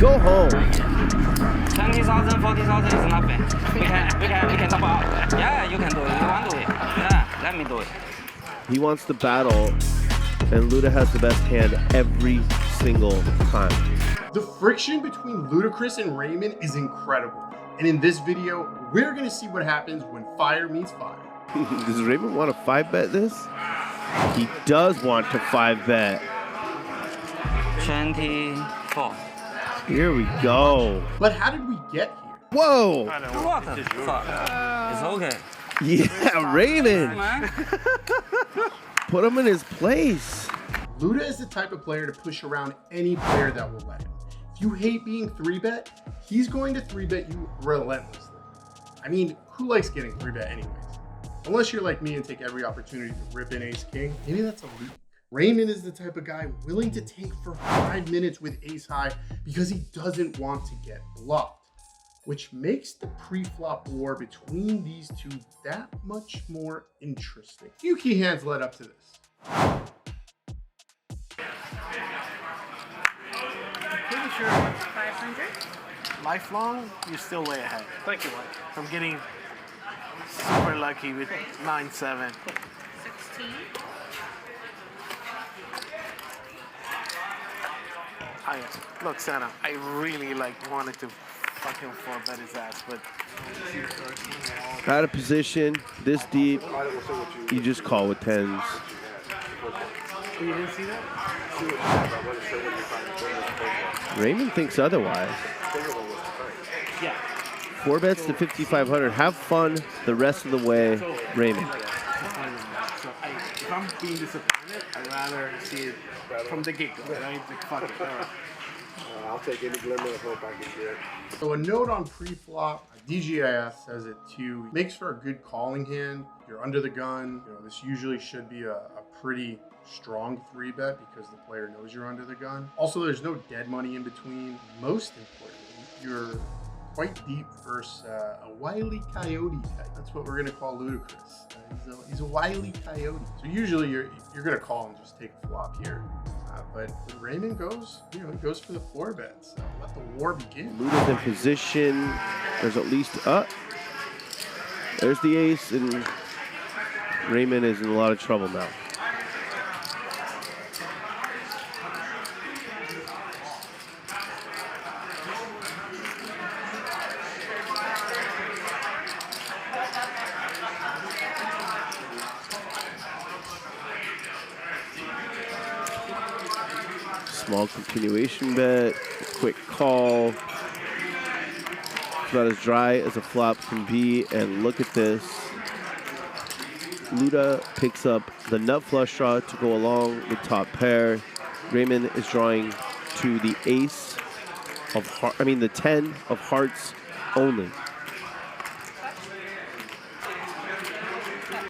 Go home. 20,000, 40,000 is nothing. We can top up. Yeah, you can do it. You want to do it? Yeah, let me do it. He wants to battle, and Luda has the best hand every single time. The friction between Luda Chris and Raymond is incredible. And in this video, we're gonna see what happens when fire meets fire. Does Raymond want to 5-bet this? He does want to 5-bet. 24. Here we go. But how did we get here? Whoa! What the fuck? It's okay. Yeah, Raymond. Man. Put him in his place. Luda is the type of player to push around any player that will let him. If you hate being 3-bet, he's going to 3-bet you relentlessly. I mean, who likes getting 3-bet anyways? Unless you're like me and take every opportunity to rip in ace king, maybe that's a leak. Raymond is the type of guy willing to take for 5 minutes with ace high because he doesn't want to get bluffed, which makes the pre-flop war between these two that much more interesting. Few key hands led up to this. Pretty sure 500. lifelong, you're still way ahead. Thank you, Mike. I'm getting super lucky with 9-7. 16. Look, Santa, I really wanted to fucking 4-bet his ass, but Out of position, this deep, you just call with 10s. you didn't see that? Raymond thinks otherwise. Yeah. 4 bets to 5,500. Have fun the rest of the way, Raymond. So if I'm being disappointed, I'd rather see it from the get-go, right? Like, fuck it. All right. I'll take any glimmer of hope I can get. So a note on pre-flop, DGIF says it too. Makes for a good calling hand. You're under the gun. You know, this usually should be a pretty strong 3-bet because the player knows you're under the gun. Also, there's no dead money in between. Most importantly, you're quite deep versus a wily coyote type. That's what we're gonna call Luda Chris. He's a wily coyote. So usually you're gonna call and just take a flop here. But when Raymond goes, he goes for the 4-bet. So let the war begin. Luda's in position. There's at least there's the ace, and Raymond is in a lot of trouble now. Small continuation bet, quick call. It's about as dry as a flop can be, and look at this. Luda picks up the nut flush draw to go along with top pair. Raymond is drawing to the ace of the 10 of hearts only.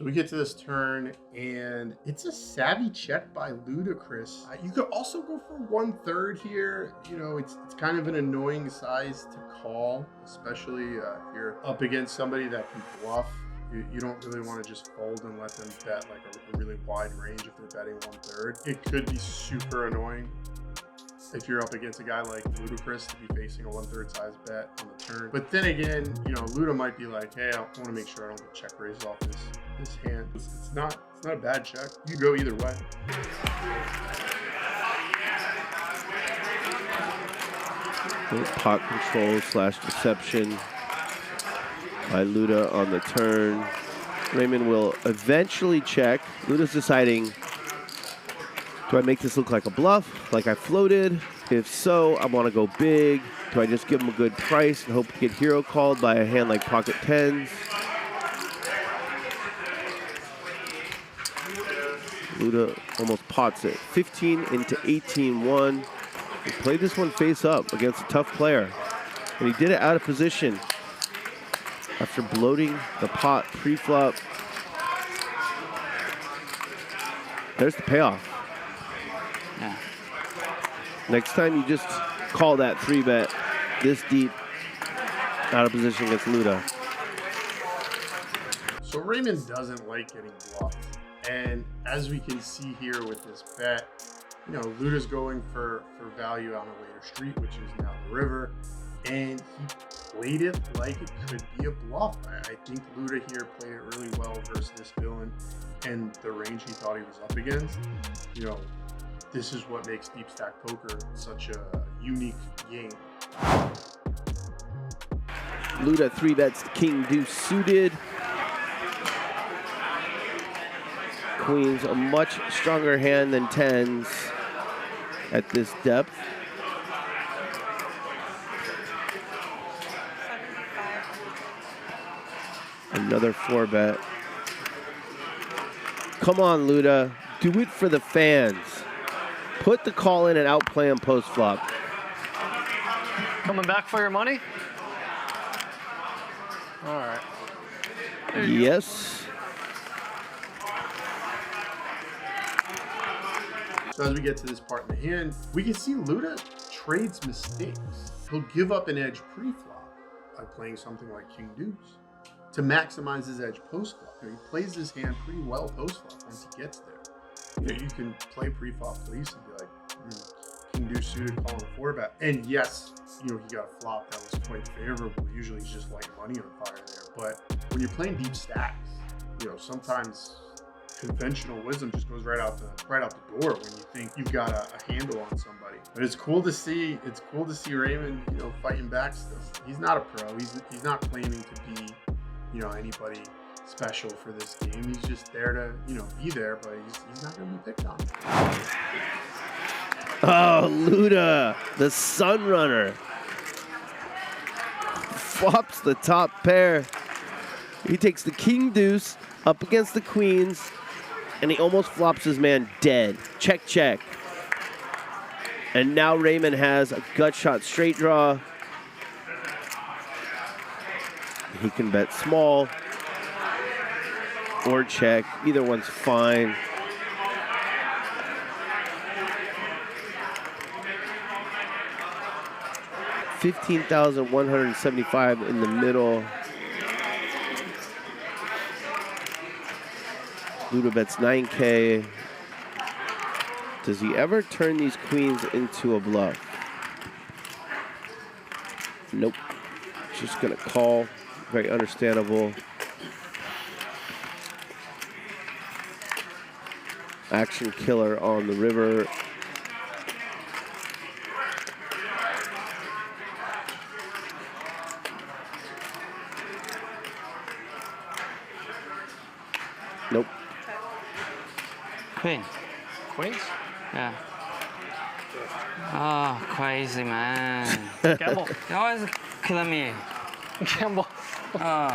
We get to this turn, and it's a savvy check by Luda Chris. You could also go for 1/3 here. It's kind of an annoying size to call, especially if you're up against somebody that can bluff. You don't really want to just fold and let them bet like a really wide range if they're betting 1/3. It could be super annoying if you're up against a guy like Luda Chris to be facing a 1/3 size bet on the turn. But then again, Luda might be like, hey, I want to make sure I don't get check raised off this hand. It's not a bad check. You go either way. Pot control / deception by Luda on the turn. Raymond will eventually check. Luda's deciding, do I make this look like a bluff, like I floated? If so, I want to go big. Do I just give him a good price and hope to get hero called by a hand like pocket 10s? Luda almost pots it. 15 into 18-1. He played this one face up against a tough player, and he did it out of position after bloating the pot pre-flop. There's the payoff. Yeah. Next time you just call that 3-bet this deep out of position against Luda. So Raymond doesn't like getting bluffed. And as we can see here with this bet, Luda's going for value on a later street, which is now the river, and he played it like it could be a bluff. I think Luda here played it really well versus this villain and the range he thought he was up against. You know, this is what makes deep stack poker such a unique game. Luda 3-bets king deuce suited. Queens a much stronger hand than tens at this depth. 75. Another 4-bet. Come on, Luda. Do it for the fans. Put the call in and outplay him post flop. Coming back for your money? All right. Yes. So as we get to this part in the hand, we can see Luda trades mistakes. He'll give up an edge pre-flop by playing something like king deuce to maximize his edge post-flop. He plays his hand pretty well post-flop once he gets there. You know, you can play pre-flop police and be like, king deuce suited, calling a 4-bet. And yes, you know, he got a flop that was quite favorable. Usually he's just like money on fire there. But when you're playing deep stacks, you know, sometimes conventional wisdom just goes right out the door when you think you've got a handle on somebody. But it's cool to see. It's cool to see Raymond, you know, fighting back still. He's not a pro. He's not claiming to be, you know, anybody special for this game. He's just there to, you know, be there. But he's not going to be picked on. Oh, Luda, the Sunrunner. Flops the top pair. He takes the king deuce up against the queens, and he almost flops his man dead. Check, check. And now Raymond has a gut shot straight draw. He can bet small or check. Either one's fine. $15,175 in the middle. Luda bets 9K. Does he ever turn these queens into a bluff? Nope. Just gonna call. Very understandable. Action killer on the river. Nope. Queen. Queens? Yeah. Oh, crazy man. Gamble. You always killing me. Gamble.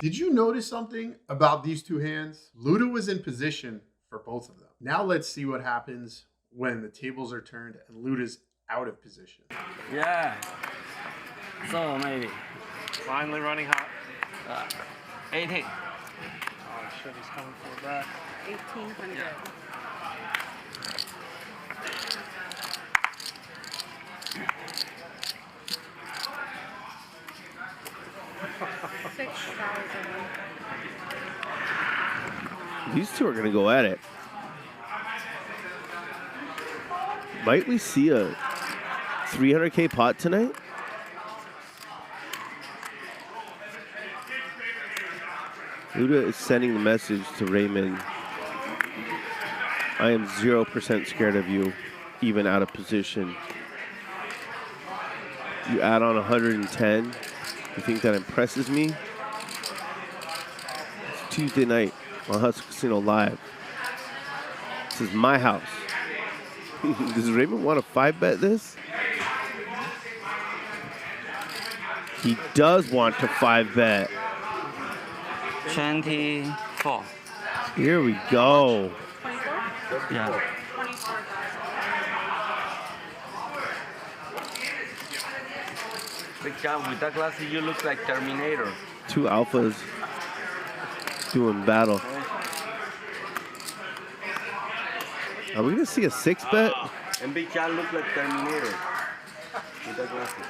Did you notice something about these two hands? Luda was in position for both of them. Now let's see what happens when the tables are turned and Luda's out of position. Yeah. So maybe. Finally running hot. 18. Oh, shit, he's coming for it back. 1,800. These two are going to go at it. Might we see a 300K pot tonight? Luda is sending the message to Raymond. I am 0% scared of you, even out of position. You add on 110. You think that impresses me? It's Tuesday night on Hustle Casino Live. This is my house. Does Raymond want to 5-bet this? He does want to 5-bet. 24. Here we go. 24? Yeah. 24. With that glasses, you look like Terminator. Two alphas doing battle. Are we gonna see a 6-bet? And Big Chan look like Terminator. With that glasses.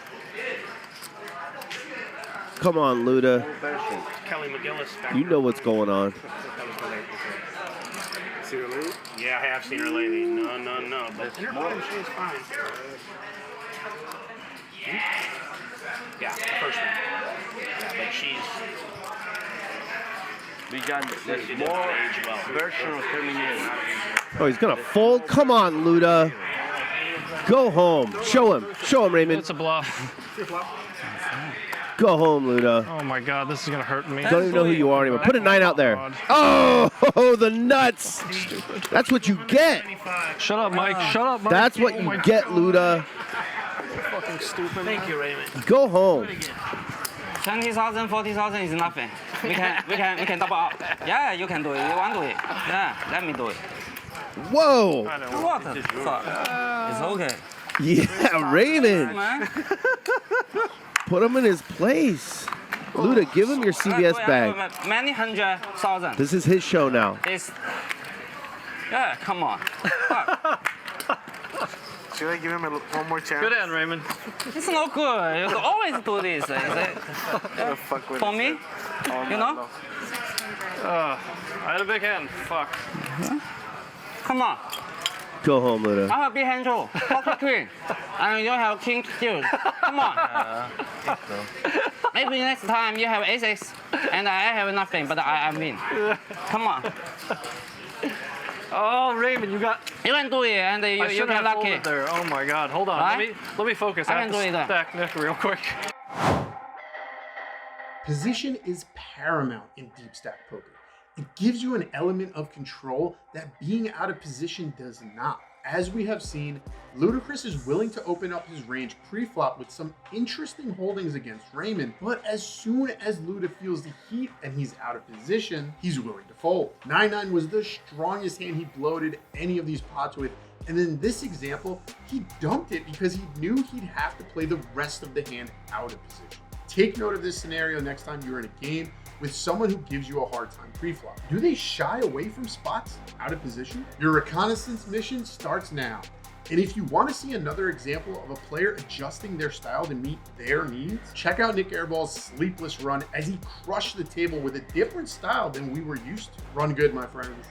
Come on, Luda. Old version. Kelly McGillis. You know what's going on. See her lately? Yeah, I have seen her lately. No. But There's her more. she is fine. Yeah, the first one. Yeah, but she's We got the she more doesn't age well. version of Terminator. Oh, he's gonna fold. Come on, Luda. Go home. Show him. Show him, Raymond. It's a bluff. Go home, Luda. Oh my god, this is gonna hurt me. Don't even know who you are anymore. Put a 9 out there. Oh, the nuts. That's what you get. Shut up, Mike. Shut up, Mike. That's what you get, Luda. Fucking stupid. Thank you, Raymond. Go home. 20,000, 40,000 is nothing. We can double up. Yeah, you can do it. You want to do it? Yeah, let me do it. Whoa. What the fuck? It's okay. Yeah, Raymond. Man. Put him in his place. Luda, give him your CVS bag. Many 100,000. This is his show now. It's, yeah, come on. Fuck. Should I give him one more chance? Good end, Raymond. It's not good. You always do this. Is it? Fuck with For it. me, you know? I had a big hand. Fuck. Come on. Go home, Luda. I have big hand too. Pocket queen. And you have king deuce. Come on. Maybe next time you have aces and I have nothing, but I win. Come on. Oh, Raymond, you got. You can do it and I you should get have lucky. folded there. Oh my god. Hold on. Right? Let me focus. I I can have do to it. stack Nick real quick. Position is paramount in deep stack poker. It gives you an element of control that being out of position does not. As we have seen, Luda Chris is willing to open up his range pre-flop with some interesting holdings against Raymond, but as soon as Luda feels the heat and he's out of position, he's willing to fold. 9-9 was the strongest hand he bloated any of these pots with, and in this example, he dumped it because he knew he'd have to play the rest of the hand out of position. Take note of this scenario next time you're in a game with someone who gives you a hard time pre-flop. Do they shy away from spots out of position? Your reconnaissance mission starts now. And if you want to see another example of a player adjusting their style to meet their needs, check out Nick Airball's sleepless run as he crushed the table with a different style than we were used to. Run good, my friends.